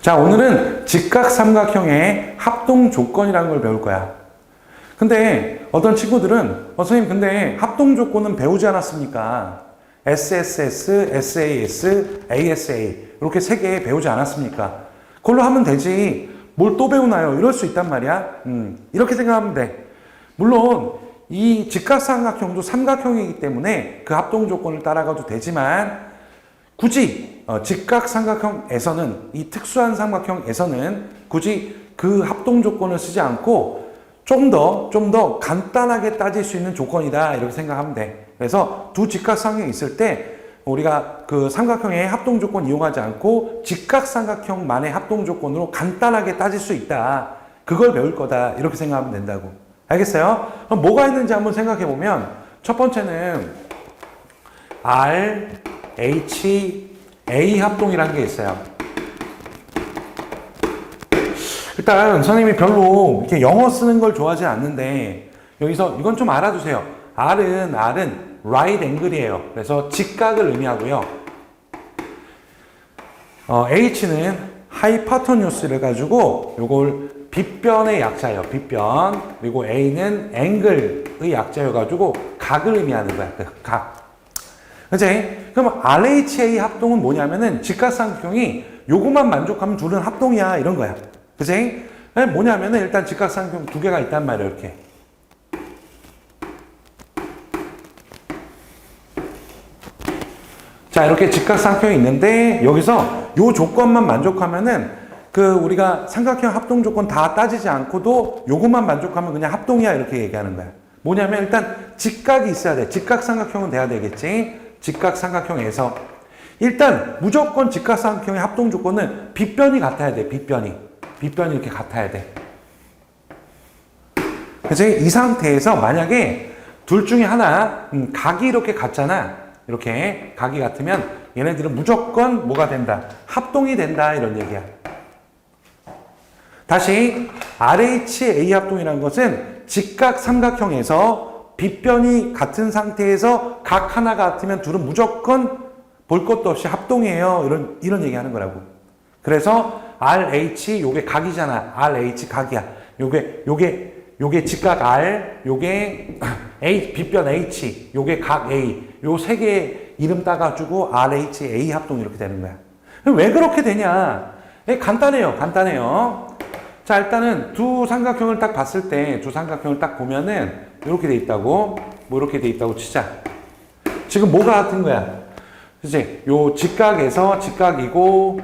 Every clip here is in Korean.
자, 오늘은 직각삼각형의 합동 조건이라는 걸 배울 거야. 근데 어떤 친구들은 선생님 근데 합동 조건은 배우지 않았습니까? SSS, SAS, ASA 이렇게 세 개 배우지 않았습니까? 그걸로 하면 되지. 뭘 또 배우나요? 이럴 수 있단 말이야. 이렇게 생각하면 돼. 물론 이 직각삼각형도 삼각형이기 때문에 그 합동 조건을 따라가도 되지만 굳이 직각삼각형에서는 이 특수한 삼각형에서는 굳이 그 합동 조건을 쓰지 않고 좀 더 간단하게 따질 수 있는 조건이다 이렇게 생각하면 돼. 그래서 두 직각삼각형이 있을 때 우리가 그 삼각형의 합동 조건 이용하지 않고 직각삼각형만의 합동 조건으로 간단하게 따질 수 있다. 그걸 배울 거다 이렇게 생각하면 된다고. 알겠어요? 그럼 뭐가 있는지 한번 생각해 보면 첫 번째는 R, H, A 합동이라는 게 있어요. 일단 선생님이 별로 이렇게 영어 쓰는 걸 좋아하지 않는데 여기서 이건 좀 알아두세요. R은 right angle이에요. 그래서 직각을 의미하고요. H는 hypotenuse를 가지고 요걸 빗변의 약자예요. 빗변. 그리고 A는 angle의 약자여 가지고 각을 의미하는 거야. 그 각. 그치? 그럼 RHA 합동은 뭐냐면은 직각삼각형이 요것만 만족하면 둘은 합동이야 이런 거야. 그치? 뭐냐면은 일단 직각삼각형 두 개가 있단 말이야 이렇게. 자 이렇게 직각삼각형이 있는데 여기서 요 조건만 만족하면은 그 우리가 삼각형 합동 조건 다 따지지 않고도 요것만 만족하면 그냥 합동이야 이렇게 얘기하는 거야. 뭐냐면 일단 직각이 있어야 돼. 직각삼각형은 돼야 되겠지. 직각삼각형에서 일단 무조건 직각삼각형의 합동 조건은 빗변이 같아야 돼. 빗변이 이렇게 같아야 돼. 그래서 이 상태에서 만약에 둘 중에 하나 각이 이렇게 같잖아. 이렇게 각이 같으면 얘네들은 무조건 뭐가 된다? 합동이 된다 이런 얘기야. 다시 RHA 합동이라는 것은 직각삼각형에서 빗변이 같은 상태에서 각 하나 같으면 둘은 무조건 볼 것도 없이 합동이에요. 이런 얘기 하는 거라고. 그래서 RH 요게 각이잖아. RH 각이야. 요게 직각 R, 요게 A 빗변 H, 요게 각 A. 요 세 개 이름 따가지고 RHA 합동 이렇게 되는 거야. 왜 그렇게 되냐? 간단해요. 자, 일단은 두 삼각형을 딱 봤을 때, 두 삼각형을 딱 보면은 이렇게 돼 있다고, 뭐 이렇게 돼 있다고 치자. 지금 뭐가 같은 거야? 그치? 요 직각에서 직각이고,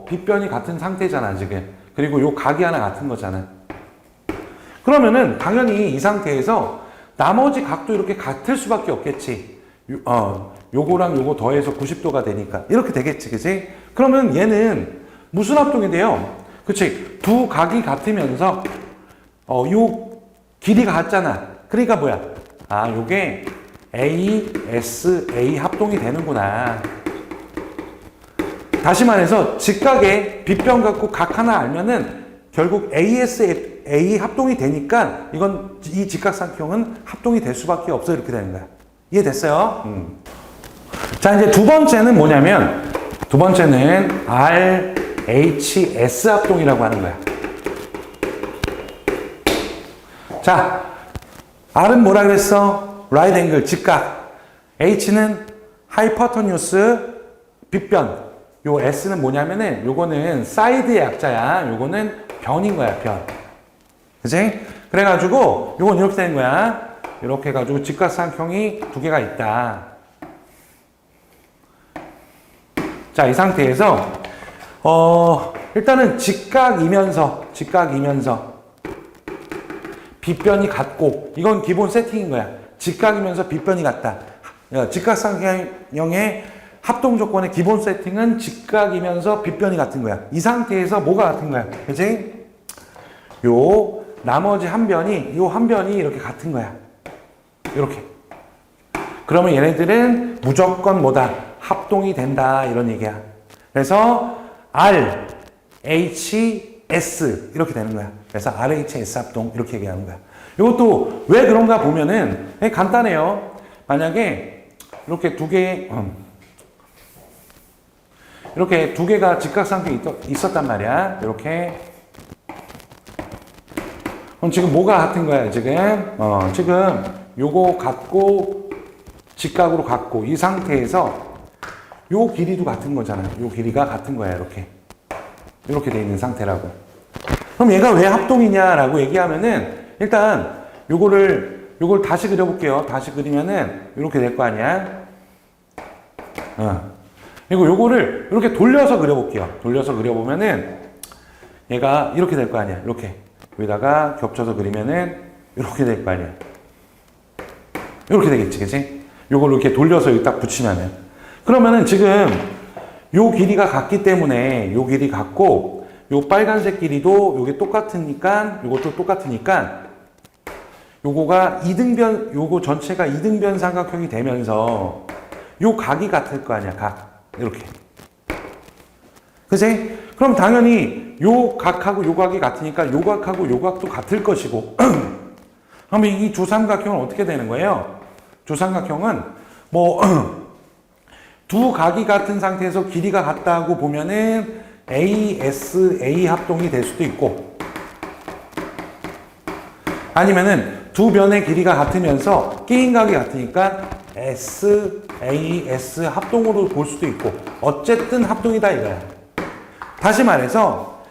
빗변이 같은 상태잖아, 지금. 그리고 요 각이 하나 같은 거잖아. 그러면은 당연히 이 상태에서 나머지 각도 이렇게 같을 수밖에 없겠지. 요거랑 요거 더해서 90도가 되니까. 이렇게 되겠지, 그치? 그러면 얘는 무슨 합동이 돼요? 그치? 두 각이 같으면서, 요 길이가 같잖아. 그러니까 뭐야? 요게 ASA 합동이 되는구나. 다시 말해서 직각에 빗변 갖고 각 하나 알면은 결국 ASA 합동이 되니까 이건 이 직각삼각형은 합동이 될 수밖에 없어 이렇게 되는 거야. 이해됐어요? 자 이제 두 번째는 뭐냐면 두 번째는 RHS 합동이라고 하는 거야. 자 R은 뭐라 그랬어? right angle 직각. H는 hypotenuse 빗변. 요 S는 뭐냐면은 요거는 사이드의 약자야. 요거는 변인 거야, 변. 그치? 그래가지고 요건 이렇게 되는 거야. 이렇게 해가지고 직각삼각형이 두 개가 있다. 자, 이 상태에서 일단은 직각이면서 빗변이 같고 이건 기본 세팅인 거야. 직각이면서 빗변이 같다. 직각삼각형의 합동 조건의 기본 세팅은 직각이면서 빗변이 같은 거야. 이 상태에서 뭐가 같은 거야? 그치? 요 나머지 한 변이 이렇게 같은 거야. 이렇게. 그러면 얘네들은 무조건 뭐다? 합동이 된다. 이런 얘기야. 그래서 R, H, S 이렇게 되는 거야. 그래서 RHS 합동 이렇게 얘기하는 거야. 이것도 왜 그런가 보면은 간단해요. 만약에 이렇게 두 개 이렇게 두 개가 직각상경이 있었단 말이야. 이렇게. 그럼 지금 뭐가 같은 거야, 지금? 지금 요거 같고, 직각으로 같고, 이 상태에서 요 길이도 같은 거잖아. 요 길이가 같은 거야, 이렇게. 이렇게 돼 있는 상태라고. 그럼 얘가 왜 합동이냐라고 얘기하면은, 일단, 요걸 다시 그려볼게요. 다시 그리면은, 이렇게 될 거 아니야? 그리고 요거를 이렇게 돌려서 그려볼게요. 돌려서 그려보면은, 얘가 이렇게 될 거 아니야. 이렇게. 여기다가 겹쳐서 그리면은, 이렇게 될 거 아니야. 이렇게 되겠지, 그치? 요걸 이렇게 돌려서 여기 딱 붙이면은. 그러면은 지금, 요 길이가 같기 때문에, 요 길이 같고, 요 빨간색 길이도 요게 똑같으니까, 요것도 똑같으니까, 요거가 이등변, 요거 전체가 이등변 삼각형이 되면서, 요 각이 같을 거 아니야, 각. 이렇게. 그치? 그럼 당연히 요 각하고 요 각이 같으니까 요 각하고 요 각도 같을 것이고. 그러면 이 주삼각형은 어떻게 되는 거예요? 주삼각형은 뭐 두 각이 같은 상태에서 길이가 같다고 보면은 ASA 합동이 될 수도 있고, 아니면은 두 변의 길이가 같으면서 끼인각이 같으니까 SAS 합동으로 볼 수도 있고, 어쨌든 합동이다 이거야. 다시 말해서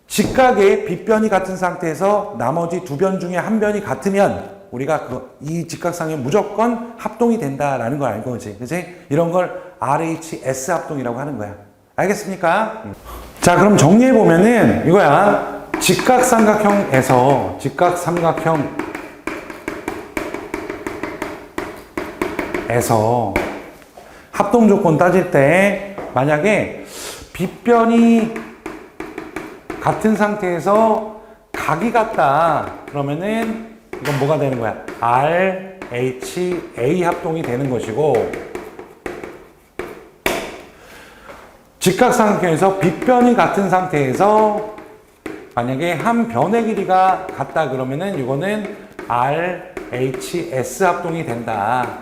직각의 빗변이 같은 상태에서 나머지 두 변 중에 한 변이 같으면 우리가 이 직각상에 무조건 합동이 된다라는 걸 알고 있지. 그치? 이런 걸 RHS 합동이라고 하는 거야. 알겠습니까? 자, 그럼 정리해보면은 이거야. 직각삼각형에서 합동 조건 따질 때 만약에 빗변이 같은 상태에서 각이 같다 그러면은 이건 뭐가 되는 거야? RHA 합동이 되는 것이고, 직각삼각형에서 빗변이 같은 상태에서 만약에 한 변의 길이가 같다 그러면은 이거는 RHS 합동이 된다.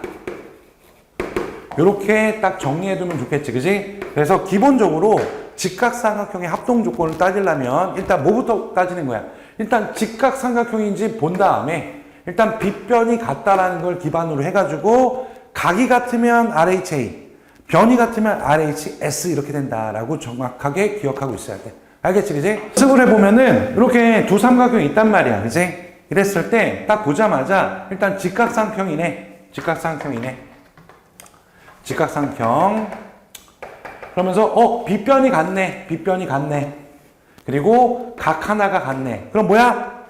이렇게 딱 정리해두면 좋겠지, 그지? 그래서 기본적으로 직각삼각형의 합동 조건을 따지려면 일단 뭐부터 따지는 거야? 일단 직각삼각형인지 본 다음에 일단 빗변이 같다라는 걸 기반으로 해가지고 각이 같으면 RHA, 변이 같으면 RHS 이렇게 된다라고 정확하게 기억하고 있어야 돼. 알겠지, 그지? 연습을 해보면은 이렇게 두 삼각형이 있단 말이야, 그지? 이랬을 때 딱 보자마자 일단 직각삼각형이네. 직각삼각형. 그러면서 빗변이 같네. 그리고 각 하나가 같네. 그럼 뭐야?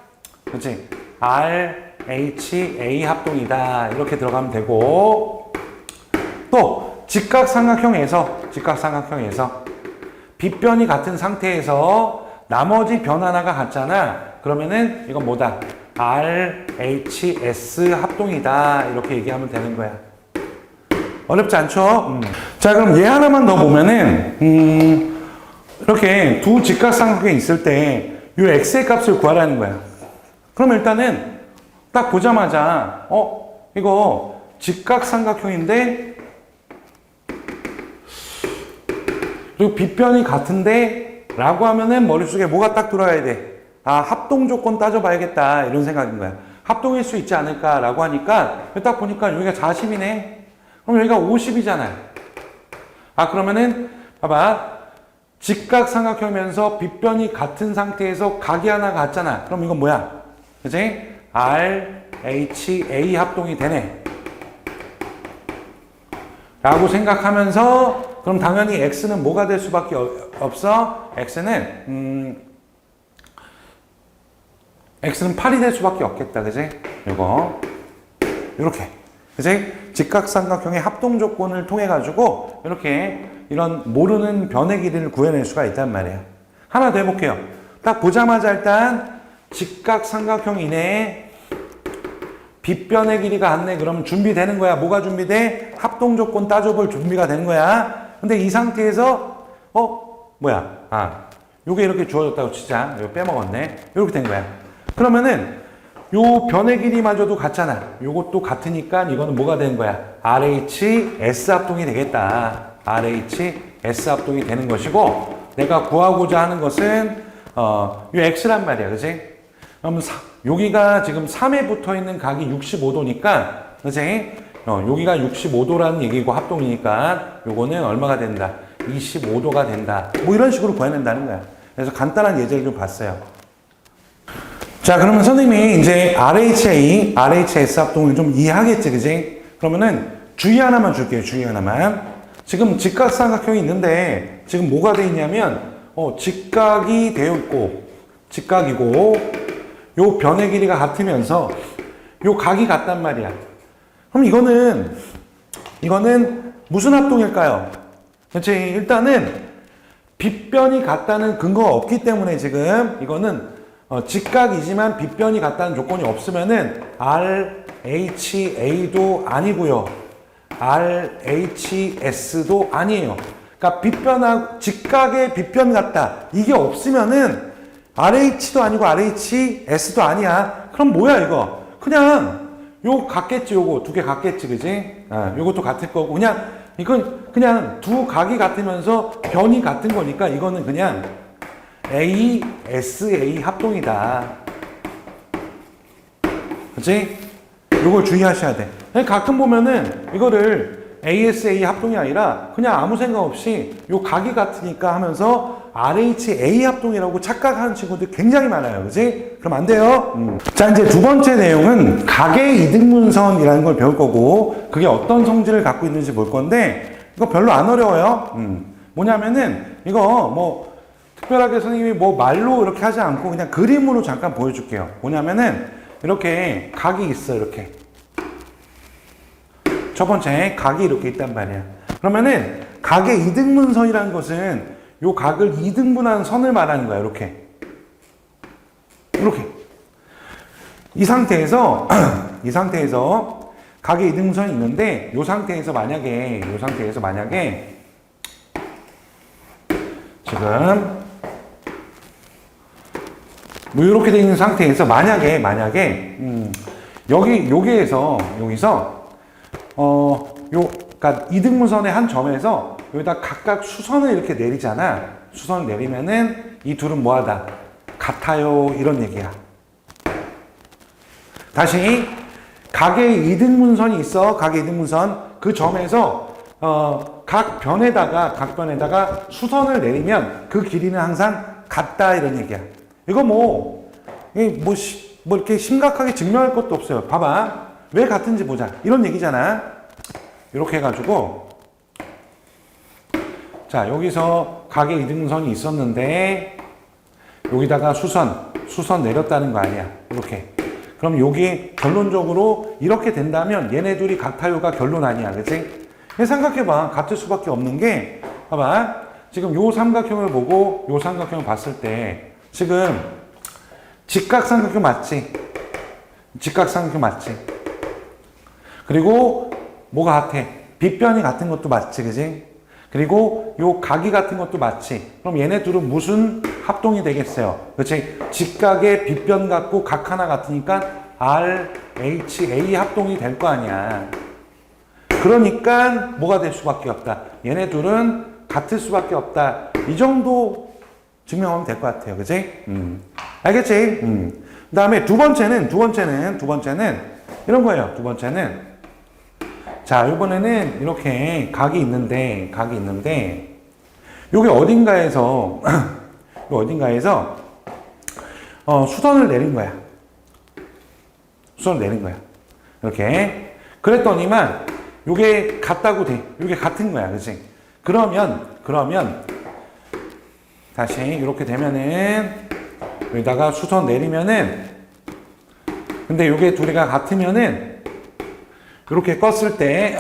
그렇지? RHA 합동이다. 이렇게 들어가면 되고, 또 직각삼각형에서 빗변이 같은 상태에서 나머지 변 하나가 같잖아. 그러면은 이건 뭐다? RHS 합동이다. 이렇게 얘기하면 되는 거야. 어렵지 않죠? 자, 그럼 얘 하나만 더 보면은 이렇게 두 직각삼각형이 있을 때 이 x의 값을 구하라는 거야. 그럼 일단은 딱 보자마자 이거 직각삼각형인데 그리고 빗변이 같은데 라고 하면은 머릿속에 뭐가 딱 들어와야 돼? 아, 합동 조건 따져봐야겠다 이런 생각인 거야. 합동일 수 있지 않을까 라고 하니까 딱 보니까 여기가 40이네. 그럼 여기가 50이잖아요. 아, 그러면은 봐봐. 직각삼각형이면서 빗변이 같은 상태에서 각이 하나 같잖아. 그럼 이건 뭐야? 그치? RHA 합동이 되네. 라고 생각하면서 그럼 당연히 X는 뭐가 될 수밖에 없어? X는 8이 될 수밖에 없겠다. 그치? 요거. 요렇게. 그치? 직각삼각형의 합동 조건을 통해 가지고 이렇게 이런 모르는 변의 길이를 구해낼 수가 있단 말이에요. 하나 더 해볼게요. 딱 보자마자 일단 직각삼각형이네. 빗변의 길이가 같네. 그러면 준비되는 거야. 뭐가 준비돼? 합동 조건 따져볼 준비가 되는 거야. 근데 이 상태에서 뭐야? 아, 요게 이렇게 주어졌다고 치자. 이거 빼먹었네. 이렇게 된 거야. 그러면은 요 변의 길이마저도 같잖아. 요것도 같으니까 이거는 뭐가 되는 거야? RHS 합동이 되겠다. RHS S 합동이 되는 것이고, 내가 구하고자 하는 것은 요 X란 말이야, 그지? 그럼 여기가 지금 3에 붙어 있는 각이 65도니까, 그지? 여기가 65도라는 얘기고 합동이니까 요거는 얼마가 된다? 25도가 된다. 뭐 이런 식으로 구해낸다는 거야. 그래서 간단한 예제를 좀 봤어요. 자, 그러면 선생님이 이제 RHA, RHS 합동을 좀 이해하겠지, 그지? 그러면은 주의 하나만 줄게요, 주의 하나만. 지금 직각삼각형이 있는데, 지금 뭐가 돼 있냐면, 직각이 되어 있고, 직각이고, 요 변의 길이가 같으면서, 요 각이 같단 말이야. 그럼 이거는 무슨 합동일까요? 그렇지? 일단은 빗변이 같다는 근거가 없기 때문에 지금 이거는 직각이지만 빗변이 같다는 조건이 없으면은 RHA도 아니고요. RHS도 아니에요. 그러니까 빗변하고 직각의 빗변 같다. 이게 없으면은 RH도 아니고 RHS도 아니야. 그럼 뭐야 이거? 그냥 요 같겠지, 요거 두 개 같겠지, 그지? 요것도 같을 거고, 이건 그냥 두 각이 같으면서 변이 같은 거니까 이거는 그냥 ASA 합동이다. 그치? 요걸 주의하셔야 돼. 가끔 보면은 이거를 ASA 합동이 아니라 그냥 아무 생각 없이 요 각이 같으니까 하면서 RHA 합동이라고 착각하는 친구들 굉장히 많아요. 그지? 그럼 안 돼요. 자, 이제 두 번째 내용은 각의 이등분선이라는 걸 배울 거고, 그게 어떤 성질을 갖고 있는지 볼 건데, 이거 별로 안 어려워요. 뭐냐면은, 이거 뭐, 특별하게 선생님이 뭐 말로 이렇게 하지 않고 그냥 그림으로 잠깐 보여줄게요. 뭐냐면은, 이렇게 각이 있어, 이렇게. 첫 번째, 각이 이렇게 있단 말이야. 그러면은, 각의 이등분선이라는 것은 요 각을 2등분한 선을 말하는 거야, 이렇게. 이렇게. 이 상태에서 각의 2등분선이 있는데, 요 상태에서 만약에, 지금, 뭐, 이렇게 되어 있는 상태에서, 여기서, 그러니까 2등분선의 한 점에서 여기다 각각 수선을 이렇게 내리잖아. 수선을 내리면은 이 둘은 뭐하다? 같아요. 이런 얘기야. 다시 각의 2등분선이 있어. 각의 2등분선. 그 점에서 각 변에다가 수선을 내리면 그 길이는 항상 같다. 이런 얘기야. 이거 뭐 이렇게 심각하게 증명할 것도 없어요. 봐봐. 왜 같은지 보자. 이런 얘기잖아. 이렇게 해가지고, 자, 여기서 각의 이등분선이 있었는데, 여기다가 수선 내렸다는 거 아니야. 이렇게. 그럼 여기 결론적으로 이렇게 된다면 얘네 둘이 같아요가 결론 아니야. 그치? 생각해봐. 같을 수밖에 없는 게, 봐봐. 지금 요 삼각형을 보고 요 삼각형을 봤을 때, 지금 직각삼각형 맞지? 직각삼각형 맞지? 그리고 뭐가 같아? 빗변이 같은 것도 맞지, 그지? 그리고 요 각이 같은 것도 맞지? 그럼 얘네 둘은 무슨 합동이 되겠어요? 그치? 직각의 빗변 같고 각 하나 같으니까 RHA 합동이 될 거 아니야. 그러니까 뭐가 될 수밖에 없다. 얘네 둘은 같을 수밖에 없다. 이 정도 증명하면 될 것 같아요. 그치? 알겠지? 그 다음에 두 번째는 이런 거예요. 두 번째는 자, 이번에는 이렇게 각이 있는데 여기 어딘가에서 수선을 내린 거야. 이렇게. 그랬더니만 요게 같다고 돼. 요게 같은 거야. 그치? 그러면 다시 이렇게 되면은 여기다가 수선 내리면은 근데 요게 두 개가 같으면은 이렇게 껐을 때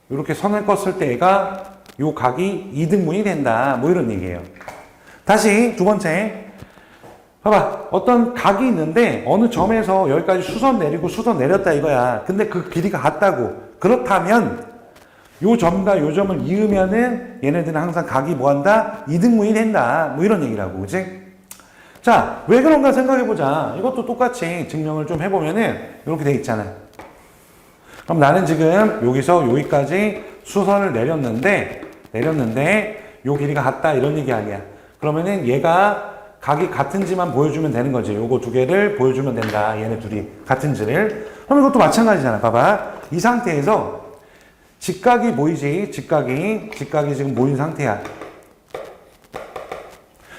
이렇게 선을 껐을 때 얘가 요 각이 2등분이 된다. 뭐 이런 얘기예요. 다시 두 번째. 봐봐. 어떤 각이 있는데 어느 점에서 여기까지 수선 내리고 수선 내렸다 이거야. 근데 그 길이가 같다고. 그렇다면 요 점과 요 점을 이으면은 얘네들은 항상 각이 뭐한다? 2등분이 된다. 뭐 이런 얘기라고. 그치? 자, 왜 그런가 생각해보자. 이것도 똑같이 증명을 좀 해보면은 이렇게 돼 있잖아. 그럼 나는 지금 여기서 여기까지 수선을 내렸는데 요 길이가 같다 이런 얘기 아니야. 그러면은 얘가 각이 같은지만 보여주면 되는 거지. 요거 두 개를 보여주면 된다. 얘네 둘이 같은지를. 그럼 이것도 마찬가지잖아. 봐봐. 이 상태에서 직각이 보이지? 직각이 지금 보인 상태야.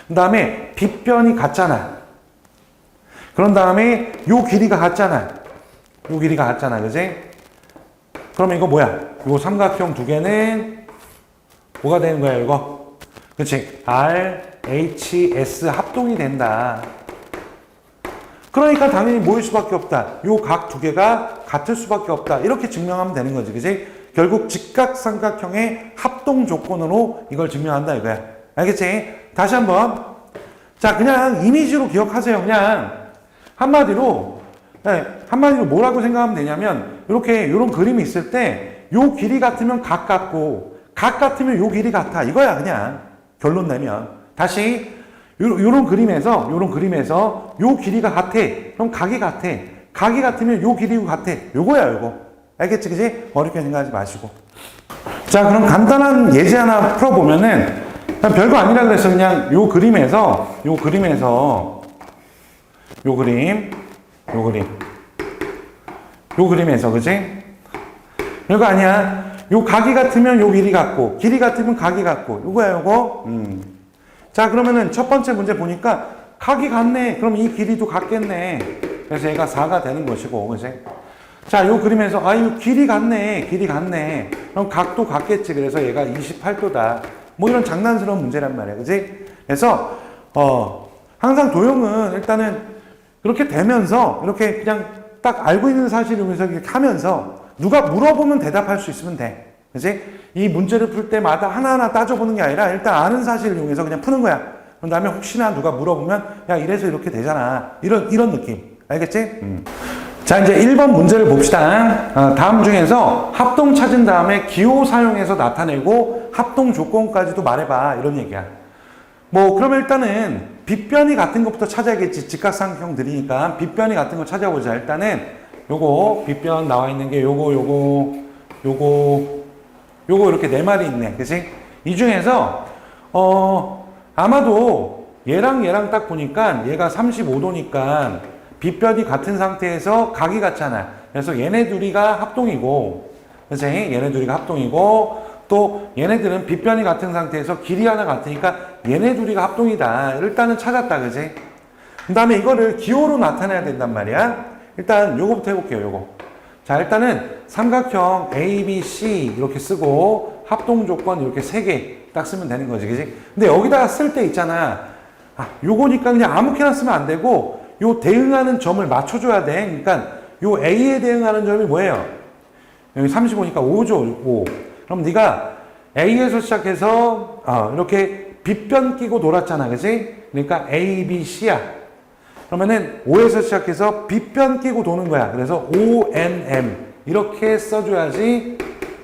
그 다음에 빗변이 같잖아. 그런 다음에 요 길이가 같잖아. 요 길이가 같잖아. 그지? 그러면 이거 뭐야? 요 삼각형 두 개는 뭐가 되는 거야, 이거? 그치? R, H, S 합동이 된다. 그러니까 당연히 뭐일 수밖에 없다. 요 각 두 개가 같을 수밖에 없다. 이렇게 증명하면 되는 거지. 그치? 결국 직각삼각형의 합동 조건으로 이걸 증명한다 이거야. 알겠지? 다시 한번. 자, 그냥 이미지로 기억하세요. 그냥 한마디로 뭐라고 생각하면 되냐면 이렇게 요런 그림이 있을 때 요 길이 같으면 각 같고 각 같으면 요 길이 같아. 이거야 그냥 결론 내면. 다시 요런 그림에서 요 길이가 같아. 그럼 각이 같아. 각이 같으면 요 길이가 같아. 요거야 요거. 알겠지? 그지? 어렵게 생각하지 마시고. 자, 그럼 간단한 예제 하나 풀어보면은 별거 아니라 그래서 그냥 요 그림에서 요 그림에서 그지? 별거 아니야. 요 각이 같으면 요 길이 같고 길이 같으면 각이 같고 요거야 요거. 자, 그러면은 첫 번째 문제 보니까 각이 같네. 그럼 이 길이도 같겠네. 그래서 얘가 4가 되는 것이고, 그지? 자, 요 그림에서 요 길이 같네. 그럼 각도 같겠지. 그래서 얘가 28도다. 뭐 이런 장난스러운 문제란 말이야. 그지? 그래서 항상 도형은 일단은 그렇게 되면서 이렇게 그냥 딱 알고 있는 사실을 위해서 이렇게 하면서 누가 물어보면 대답할 수 있으면 돼. 그지? 이 문제를 풀 때마다 하나하나 따져보는 게 아니라 일단 아는 사실을 이용해서 그냥 푸는 거야. 그런 다음에 혹시나 누가 물어보면 야, 이래서 이렇게 되잖아. 이런 느낌. 알겠지? 자, 이제 1번 문제를 봅시다. 다음 중에서 합동 찾은 다음에 기호 사용해서 나타내고 합동 조건까지도 말해봐. 이런 얘기야. 뭐 그러면 일단은 빗변이 같은 것부터 찾아야겠지. 직각삼각형들이니까 빗변이 같은 거 찾아보자. 일단은 요거 빗변 나와 있는 게 요거 이렇게 네 마리 있네. 그치? 이 중에서 아마도 얘랑 딱 보니까 얘가 35도니까 빗변이 같은 상태에서 각이 같잖아. 그래서 얘네 둘이가 합동이고, 그치? 얘네 둘이가 합동이고, 또 얘네들은 빗변이 같은 상태에서 길이 하나 같으니까 얘네 둘이가 합동이다. 일단은 찾았다. 그치? 그 다음에 이거를 기호로 나타내야 된단 말이야. 일단 요거부터 해볼게요. 요거. 자, 일단은 삼각형 A, B, C 이렇게 쓰고 합동 조건 이렇게 3개 딱 쓰면 되는 거지. 그치? 근데 여기다가 쓸 때 있잖아. 요거니까 그냥 아무렇게나 쓰면 안 되고 요 대응하는 점을 맞춰줘야 돼. 그러니까 요 A에 대응하는 점이 뭐예요? 여기 35니까 5죠. 5. 그럼 네가 A에서 시작해서 이렇게 빗변 끼고 놀았잖아. 그치? 그러니까 A, B, C야. 그러면은 5에서 시작해서 빗변 끼고 도는 거야. 그래서 O, N, M 이렇게 써줘야지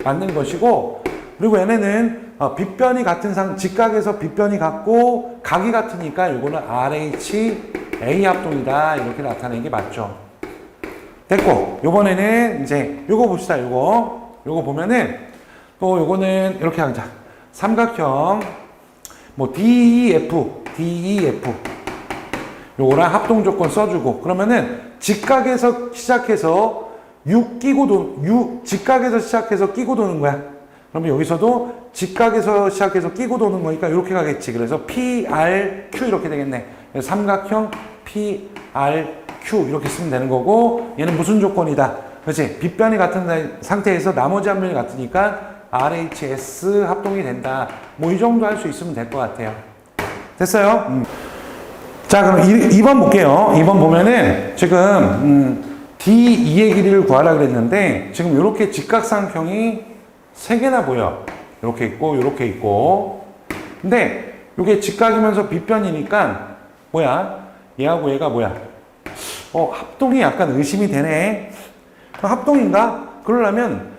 맞는 것이고, 그리고 얘네는 빗변이 같은 직각에서 빗변이 같고 각이 같으니까 이거는 RH, A 합동이다. 이렇게 나타내는 게 맞죠. 됐고, 요번에는 이제 요거 봅시다. 요거 보면은 또 요거는 이렇게 하자. 삼각형 뭐 DEF 요거랑 합동 조건 써주고, 그러면은 직각에서 시작해서 직각에서 시작해서 끼고 도는 거야. 그러면 여기서도 직각에서 시작해서 끼고 도는 거니까 이렇게 가겠지. 그래서 PRQ 이렇게 되겠네. 그래서 삼각형 PRQ 이렇게 쓰면 되는 거고, 얘는 무슨 조건이다? 그렇지? 빗변이 같은 상태에서 나머지 한 면이 같으니까 RHS 합동이 된다. 뭐 이 정도 할 수 있으면 될 것 같아요. 됐어요? 자, 그럼 2번 볼게요. 2번 보면은 지금 D2의 길이를 구하라 그랬는데 지금 이렇게 직각삼각형이 3개나 보여. 이렇게 있고 이렇게 있고. 근데 이게 직각이면서 빗변이니까 뭐야? 얘하고 얘가 뭐야? 합동이 약간 의심이 되네. 합동인가? 그러려면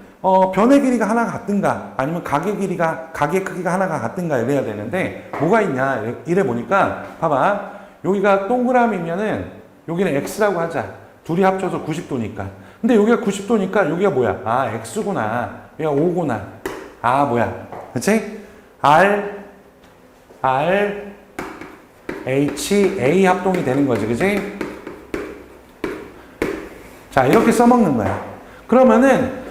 변의 길이가 하나 같든가 아니면 각의 크기가 하나가 같든가 이래야 되는데 뭐가 있냐? 이래 보니까 봐봐. 여기가 동그라미면은 여기는 X라고 하자. 둘이 합쳐서 90도니까. 근데 여기가 90도니까 여기가 뭐야? X구나. 여기가 5구나. 뭐야. 그치? RH, A 합동이 되는 거지. 그치? 자, 이렇게 써먹는 거야. 그러면은,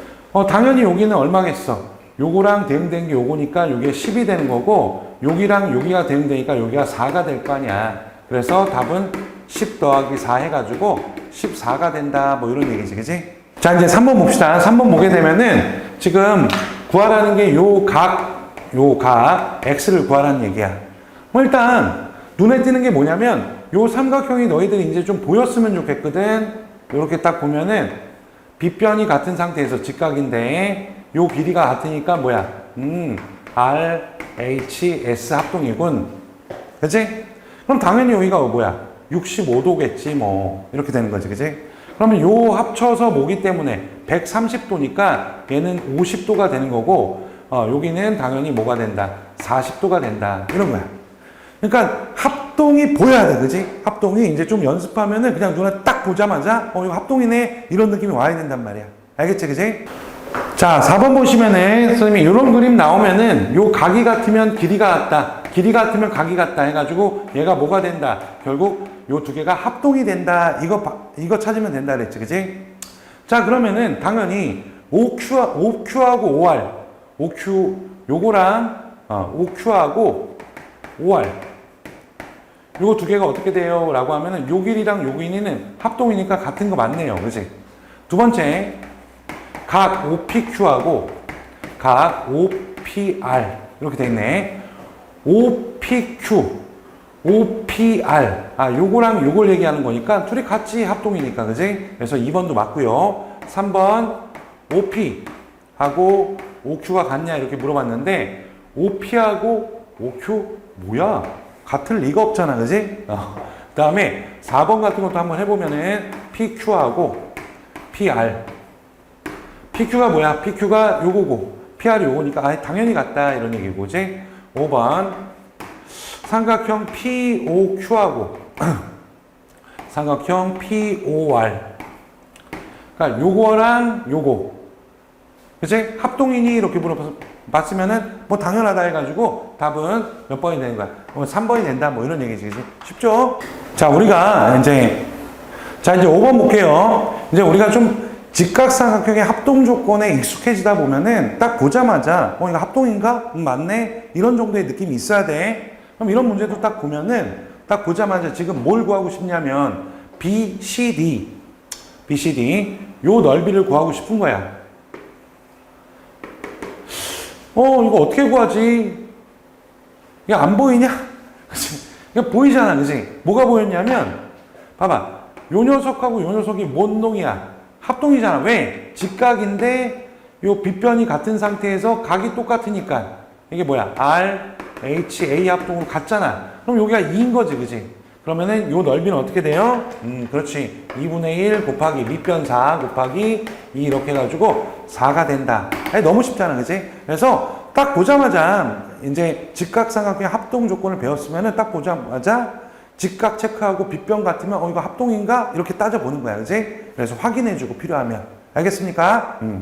당연히 여기는 얼마겠어? 요거랑 대응된 게 요거니까 요게 10이 되는 거고, 여기랑 여기가 대응되니까 여기가 4가 될 거 아니야. 그래서 답은 10 더하기 4 해가지고 14가 된다. 뭐 이런 얘기지. 그치? 자, 이제 3번 봅시다. 3번 보게 되면은 지금 구하라는 게 요 각 X를 구하라는 얘기야. 뭐 일단 눈에 띄는 게 뭐냐면 요 삼각형이 너희들이 이제 좀 보였으면 좋겠거든. 이렇게 딱 보면은 빗변이 같은 상태에서 직각인데 요 길이가 같으니까 뭐야? R, H, S 합동이군. 그치? 그럼 당연히 여기가 뭐야? 65도겠지 뭐. 이렇게 되는 거지. 그치? 그러면 요 합쳐서 뭐기 때문에 130도니까 얘는 50도가 되는 거고 여기는 당연히 뭐가 된다? 40도가 된다. 이런 거야. 그러니까 합동이 보여야 돼. 그지? 합동이 이제 좀 연습하면은 그냥 눈에 딱 보자마자 이거 합동이네. 이런 느낌이 와야 된단 말이야. 알겠지? 그지? 자, 4번 보시면은 선생님이 이런 그림 나오면은 요 각이 같으면 길이가 같다. 길이 같으면 각이 같다 해가지고 얘가 뭐가 된다. 결국 요 두 개가 합동이 된다. 이거 찾으면 된다 그랬지. 그지? 자, 그러면은 당연히 OQ하고 OR. OQ 요거랑 OQ하고 OR 요거 두 개가 어떻게 돼요? 라고 하면은 요 길이랑 요 길이는 합동이니까 같은 거 맞네요. 그지? 두 번째 각 OPQ하고 각 OPR 이렇게 돼 있네. OPQ, OPR 요거랑 요걸 얘기하는 거니까 둘이 같이 합동이니까. 그지? 그래서 2번도 맞고요. 3번 OP하고 OQ가 같냐 이렇게 물어봤는데 OP하고 OQ 뭐야? 같을 리가 없잖아. 그지? 그 다음에 4번 같은 것도 한번 해보면은 PQ하고 PR PQ가 뭐야? PQ가 요거고 PR이 요거니까 당연히 같다 이런 얘기고. 그지? 5번 삼각형 POQ하고 삼각형 POR 그러니까 요거랑 요거 그치? 합동이니? 이렇게 물어봐서 봤으면은 뭐 당연하다 해가지고 답은 몇 번이 되는 거야? 3번이 된다 뭐 이런 얘기지. 그치? 쉽죠? 자, 우리가 이제 5번 볼게요. 이제 우리가 좀 직각삼각형의 합동 조건에 익숙해지다 보면은 딱 보자마자 이거 합동인가? 맞네? 이런 정도의 느낌이 있어야 돼. 그럼 이런 문제도 딱 보면은 딱 보자마자 지금 뭘 구하고 싶냐면 BCD 요 넓이를 구하고 싶은 거야. 이거 어떻게 구하지? 이게 안 보이냐? 이거 보이잖아. 그치? 뭐가 보였냐면 봐봐. 요 녀석하고 요 녀석이 뭔 놈이야? 합동이잖아. 왜? 직각인데 요 빗변이 같은 상태에서 각이 똑같으니까 이게 뭐야? R, H, A 합동으로 같잖아. 그럼 여기가 2인 거지. 그치? 그러면은 요 넓이는 어떻게 돼요? 그렇지. 2분의 1 곱하기 밑변 4 곱하기 2 이렇게 해가지고 4가 된다. 너무 쉽잖아. 그치? 그래서 딱 보자마자 이제 직각삼각형의 합동 조건을 배웠으면은 딱 보자마자 직각 체크하고 빗변 같으면 이거 합동인가? 이렇게 따져보는 거야. 그치? 그래서 확인해주고 필요하면. 알겠습니까?